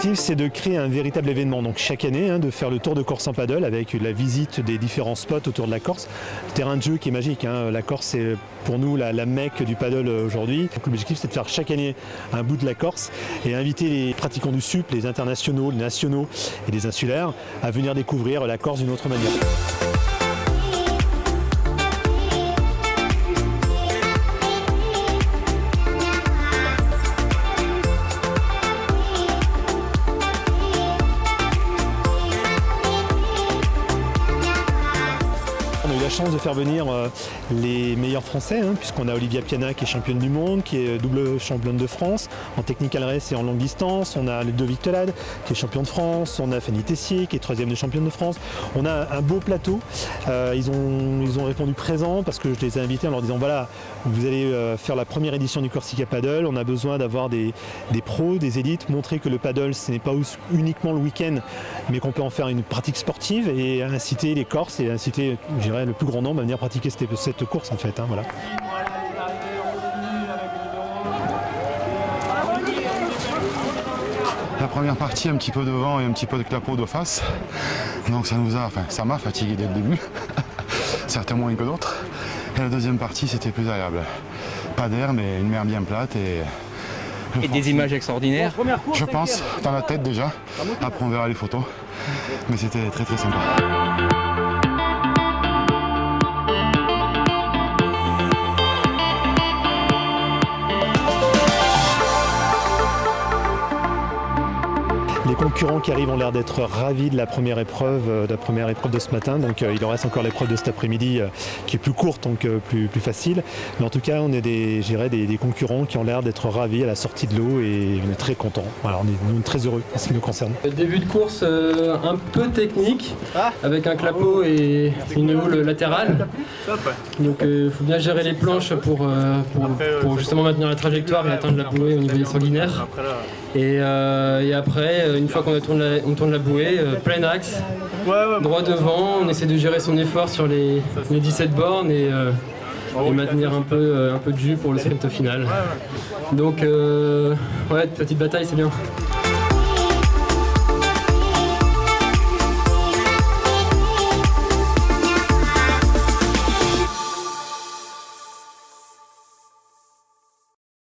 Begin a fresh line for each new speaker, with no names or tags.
L'objectif, c'est de créer un véritable événement. Donc chaque année, de faire le tour de Corse en paddle avec la visite des différents spots autour de la Corse. Terrain de jeu qui est magique. La Corse, c'est pour nous la mecque du paddle aujourd'hui. L'objectif, c'est de faire chaque année un bout de la Corse et inviter les pratiquants du SUP, les internationaux, les nationaux et les insulaires à venir découvrir la Corse d'une autre manière. On a eu la chance de faire venir les meilleurs Français, puisqu'on a Olivia Piana qui est championne du monde, qui est double championne de France en technical race et en longue distance. On a Ludovic Tolade qui est champion de France. On a Fanny Tessier qui est 3e de championne de France. On a un beau plateau. Ils ont répondu présent parce que je les ai invités en leur disant voilà, vous allez faire la première édition du Corsica Paddle. On a besoin d'avoir des pros, des élites, montrer que le paddle ce n'est pas uniquement le week-end, mais qu'on peut en faire une pratique sportive et inciter les Corses et inciter, je dirais, le plus grand nombre à venir pratiquer cette course en fait. Voilà.
La première partie, un petit peu de vent et un petit peu de clapot de face. Donc ça m'a fatigué dès le début, certains moins que d'autres. Et la deuxième partie, c'était plus agréable. Pas d'air, mais une mer bien plate
et des images extraordinaires.
Je pense, dans la tête déjà. Après, on verra les photos. Mais c'était très très sympa.
Les concurrents qui arrivent ont l'air d'être ravis de la première épreuve de ce matin. Donc il en reste encore l'épreuve de cet après-midi qui est plus courte, donc plus facile. Mais en tout cas, on est des concurrents qui ont l'air d'être ravis à la sortie de l'eau et on est très contents. Voilà, on est très heureux en ce qui nous concerne.
Début de course un peu technique, avec un clapot et une houle latérale. Donc il faut bien gérer les planches pour justement maintenir la trajectoire et atteindre la bouée au niveau des sanguinaires. Et après, une fois qu'on tourne la bouée, plein axe, droit devant, on essaie de gérer son effort sur les 17 bornes et maintenir un peu de jus pour le sprint final. Donc, petite bataille, c'est bien.